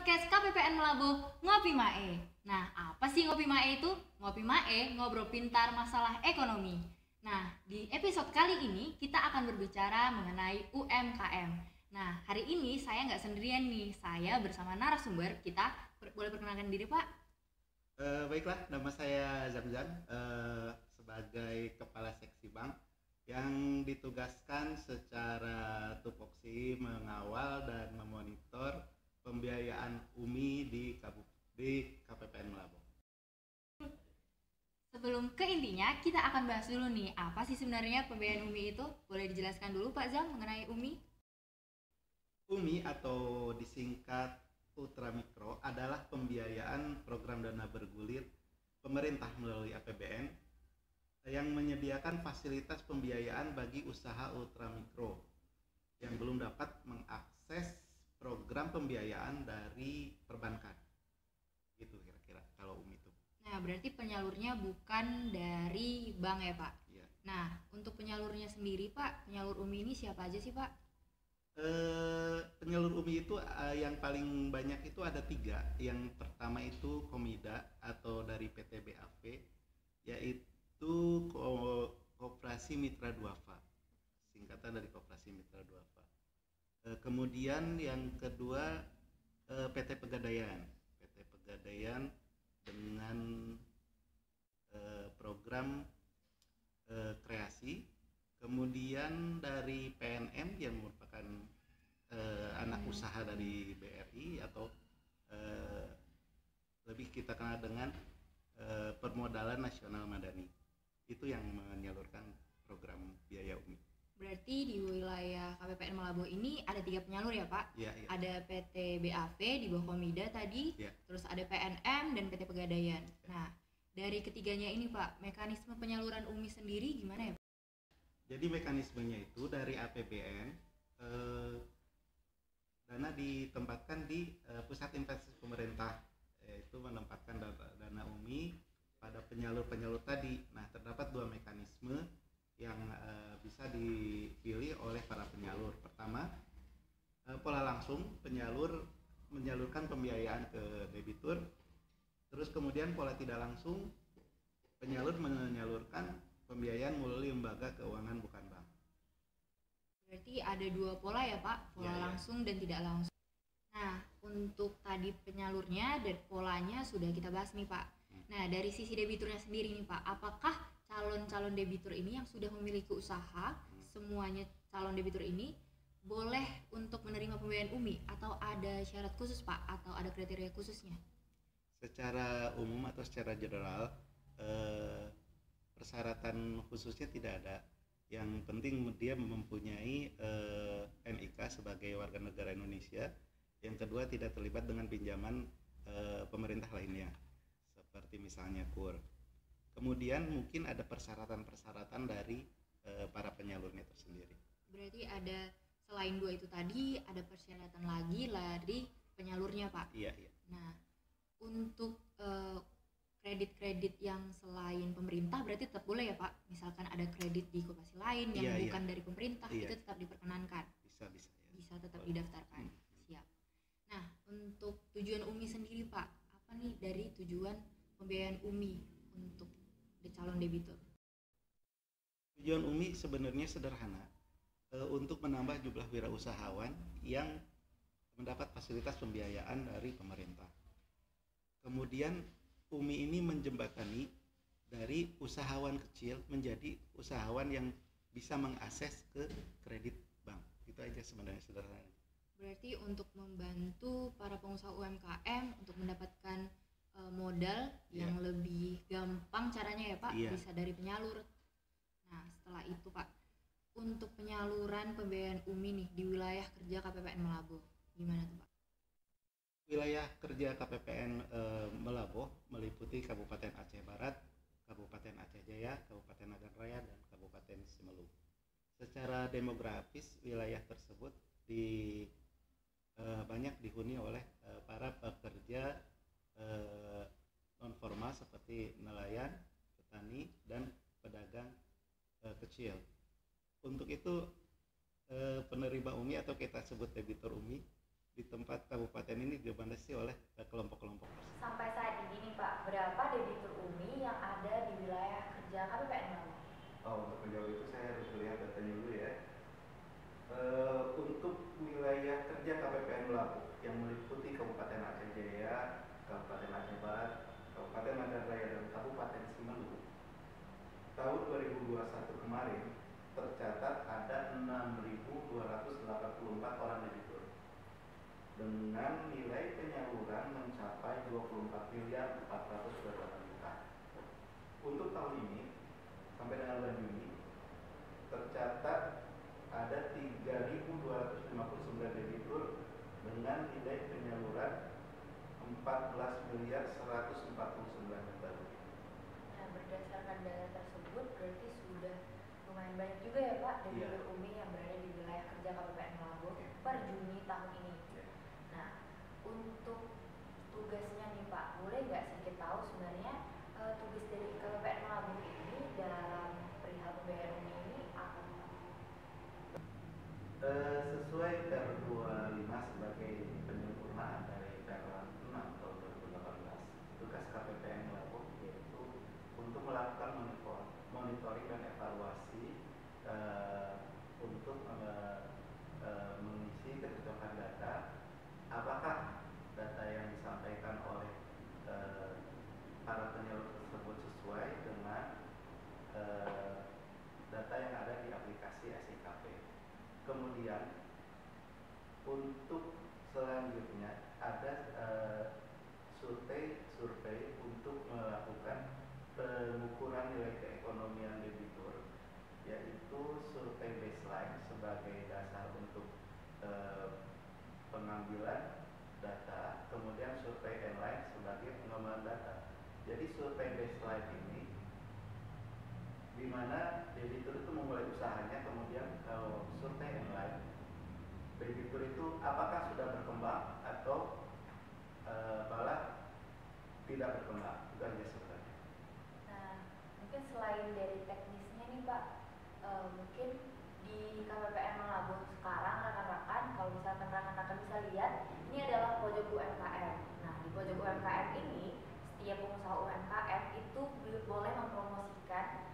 podcast KPPN Melabuh Ngopi Mae. Nah, apa sih Ngopi Mae itu? Ngopi Mae, ngobrol pintar masalah ekonomi. Nah, di episode kali ini kita akan berbicara mengenai UMKM. Nah, hari ini saya nggak sendirian nih, saya bersama narasumber kita. Boleh perkenalkan diri, Pak? Baiklah, nama saya Zamzam, sebagai Kepala Seksi Bank yang ditugaskan secara tupoksi mengawal dan memonitor pembiayaan UMI di KPPN Melabuh. Sebelum ke intinya, kita akan bahas dulu nih, apa sih sebenarnya pembiayaan UMI itu? Boleh dijelaskan dulu Pak Zam mengenai UMI? UMI atau disingkat Ultramikro adalah pembiayaan program dana bergulir pemerintah melalui APBN yang menyediakan fasilitas pembiayaan bagi usaha ultramikro yang belum dapat mengakses program pembiayaan dari perbankan. Gitu kira-kira kalau UMI itu. Nah, berarti penyalurnya bukan dari bank ya Pak? Iya. Nah, untuk penyalurnya sendiri Pak, penyalur UMI ini siapa aja sih Pak? Penyalur UMI itu yang paling banyak itu ada 3. Yang pertama itu Komida atau dari PT BAV, yaitu Koperasi Mitra Duafa, singkatan dari Koperasi Mitra Duafa. Kemudian yang kedua PT Pegadaian dengan program kreasi. Kemudian dari PNM yang merupakan anak usaha dari BRI atau lebih kita kenal dengan Permodalan Nasional Madani. Itu yang menyalurkan program biaya UMI. Berarti di wilayah KPPN Melabuh ini ada 3 penyalur ya Pak? Ya, ya. Ada PT BAV di bawah Komida tadi, Ya. terus ada PNM dan PT Pegadaian. Nah, dari ketiganya ini Pak, mekanisme penyaluran UMI sendiri gimana ya Pak? Jadi mekanismenya itu dari APBN, dana ditempatkan di pusat investasi pemerintah, yaitu menempatkan dana UMI pada penyalur-penyalur tadi. Nah, terdapat 2 mekanisme yang bisa dipilih oleh para penyalur. Pertama, pola langsung, penyalur menyalurkan pembiayaan ke debitur. Terus kemudian pola tidak langsung, penyalur menyalurkan pembiayaan melalui lembaga keuangan bukan bank. Berarti ada 2 pola ya Pak, pola Ya. langsung dan tidak langsung. Nah, untuk tadi penyalurnya dan polanya sudah kita bahas nih Pak. Nah, dari sisi debiturnya sendiri nih Pak, apakah calon-calon debitur ini yang sudah memiliki usaha, semuanya calon debitur ini boleh untuk menerima pembiayaan UMI atau ada syarat khusus Pak atau ada kriteria khususnya? Secara umum atau secara general, persyaratan khususnya tidak ada. Yang penting dia mempunyai NIK sebagai warga negara Indonesia. Yang kedua, tidak terlibat dengan pinjaman pemerintah lainnya, seperti misalnya KUR. Kemudian mungkin ada persyaratan-persyaratan dari para penyalurnya itu sendiri. Berarti ada selain 2 itu tadi, ada persyaratan lagi dari penyalurnya Pak? Iya. Nah, untuk kredit-kredit yang selain pemerintah berarti tetap boleh ya Pak? Misalkan ada kredit di koperasi lain yang bukan dari pemerintah, itu tetap diperkenankan? Bisa ya. Bisa tetap didaftarkan. Siap. Nah, untuk tujuan UMI sendiri Pak, apa nih dari tujuan pembiayaan UMI untuk calon debitur? Tujuan UMI sebenarnya sederhana, untuk menambah jumlah wirausahawan yang mendapat fasilitas pembiayaan dari pemerintah. Kemudian UMI ini menjembatani dari usahawan kecil menjadi usahawan yang bisa mengakses ke kredit bank. Itu aja sebenarnya sederhana. Berarti untuk membantu para pengusaha UMKM untuk mendapatkan modal yang lebih gampang caranya ya Pak, bisa dari penyalur. Nah, setelah itu Pak, untuk penyaluran pembiayaan UMI nih di wilayah kerja KPPN Melabuh, gimana tuh Pak? Wilayah kerja KPPN Melabuh meliputi Kabupaten Aceh Barat, Kabupaten Aceh Jaya, Kabupaten Nagan Raya, dan Kabupaten Simelu. Secara demografis, wilayah tersebut banyak dihuni oleh para pekerja non formal seperti nelayan, petani, dan pedagang kecil. Untuk itu penerima UMI atau kita sebut debitur UMI di tempat kabupaten ini didominasi oleh kelompok-kelompok tersebut. Sampai saat ini nih Pak, berapa debitur UMI yang ada di wilayah kerja KPPN Lampung? Oh, untuk menjawab itu saya harus melihat datanya dulu ya. Untuk wilayah kerja KPPN Lampung yang meliputi Kabupaten Aceh Jaya, Kabupaten Aceh Barat, Kabupaten Medan Raya, dan Kabupaten Simelu, tahun 2021 kemarin tercatat ada 6.284 orang debitur dengan nilai penyaluran mencapai 24 miliar 428 juta. Untuk tahun ini sampai dengan bulan Juni tercatat ada 3.259 debitur dengan nilai penyaluran 14 miliar 149 juta rupiah. Nah, berdasarkan data tersebut berarti sudah lumayan banyak juga ya Pak debitur UMI yang berada di wilayah kerja KPPN Lampung per Juni tahun ini. Nah, untuk tugasnya nih Pak, boleh nggak sedikit tahu sebenarnya tugas dari KPPN Lampung ini dalam perihal pembayaran UMI ini apa? Sesuai Per 25 sebagai penyempurnaan dari Per 6 tahun 2018, tugas KPPN Lampung yaitu untuk melakukan monitoring dan evaluasi untuk mengisi kecocokan data, apakah data yang disampaikan oleh para penyalur tersebut sesuai dengan data yang ada di aplikasi SIKP. Kemudian untuk selanjutnya ada survei untuk melakukan pengukuran nilai keekonomian debitur, yaitu survei baseline sebagai dasar untuk pengambilan data, kemudian survei inline sebagai pengembangan data. Jadi survei baseline ini di mana debitur itu memulai usahanya, kemudian kalau survei inline debitur itu apakah sudah berkembang atau malah tidak berkembang. Itu aja sebenarnya. Nah, mungkin selain dari teknisnya nih Pak, mungkin di KPPN Lampung sekarang rekan-rekan, kalau misalkan rekan-rekan bisa lihat, ini adalah pojok UMKM. Nah, di pojok UMKM ini setiap pengusaha UMKM itu boleh mempromosikan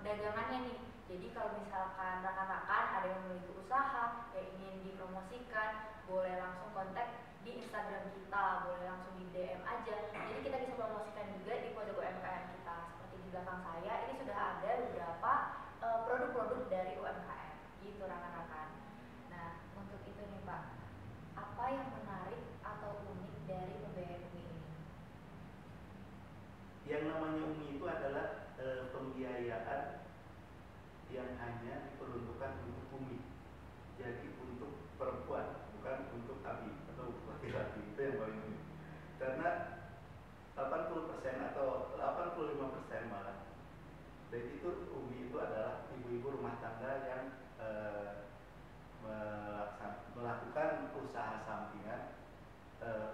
dagangannya nih. Jadi kalau misalkan rekan-rekan ada yang memiliki usaha yang ingin dipromosikan, boleh langsung kontak di Instagram kita, boleh langsung di DM aja. Jadi kita bisa promosikan juga di pojok UMKM kita. Seperti di belakang saya, ini sudah ada beberapa produk-produk dari UMKM, gitu rekan-rekan. Nah, untuk itu nih Pak, apa yang menarik atau unik dari pembayaran UMI ini? Yang namanya UMI itu adalah pembiayaan yang hanya diperuntukkan untuk UMI. Jadi untuk perempuan, bukan untuk abi atau untuk laki-laki. Itu yang paling unik. Karena 80% atau 85% malah debitur UMI itu adalah ibu-ibu rumah tangga yang melakukan usaha sampingan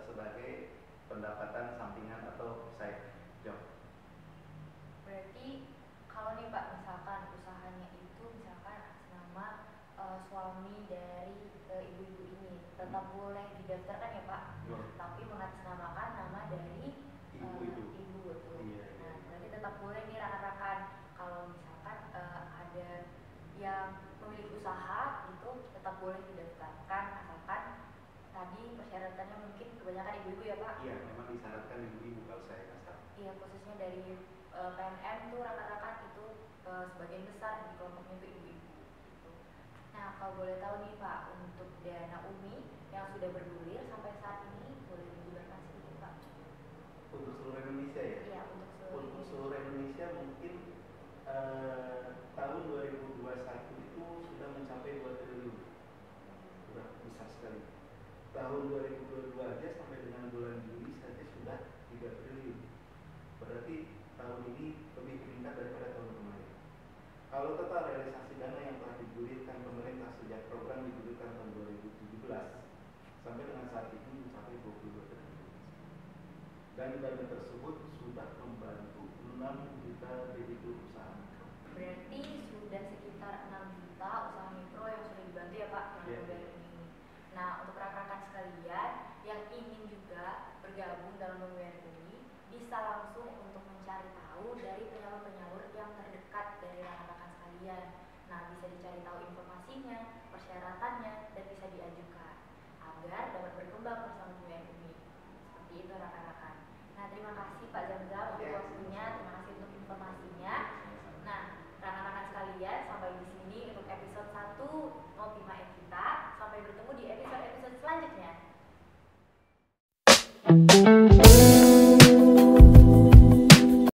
sebagai pendapatan sampingan atau side job. Berarti kalau nih Pak, misalkan usahanya itu misalkan atas nama suami dari ibu-ibu ini, tetap boleh didaftarkan ya Pak, tapi mengatasnamakan nama dari ibu betul. Nah, berarti tetap boleh nih rekan-rekan kalau misalkan ada yang memiliki usaha itu tetap boleh didaftarkan, asalkan tadi persyaratannya mungkin kebanyakan ibu-ibu ya Pak? Iya, memang disyaratkan ibu-ibu kalau saya kasar. Iya, khususnya dari PNM tuh rekan-rekan itu sebagian besar di kelompoknya itu ibu-ibu gitu. Nah, kalau boleh tahu nih Pak, untuk dana UMI yang sudah bergulir sampai saat ini boleh dijelaskan sedikit Pak? Untuk seluruh Indonesia ya? Iya, untuk seluruh Indonesia mungkin tahun 2021 itu sudah mencapai 2 triliun. Sudah besar sekali. Tahun 2022 aja sampai dengan bulan Juli saja sudah 3 triliun. Berarti tahun ini lebih meningkat daripada tahun kemarin. Kalau total realisasi dana yang telah digulirkan pemerintah sejak program digulirkan tahun 2017 sampai dengan saat ini mencapai 22 triliun. Dan dana tersebut sudah membantu 6 juta debitur usaha mikro. Berarti sudah sekitar 6 juta usaha mikro yang sudah dibantu ya Pak dengan pembayaran ini. Nah, untuk rekan-rekan sekalian bergabung dalam pembiayaan ini bisa langsung untuk mencari tahu dari penyalur-penyalur yang terdekat dari rekan-rekan sekalian. Nah, bisa dicari tahu informasinya, persyaratannya, dan bisa diajukan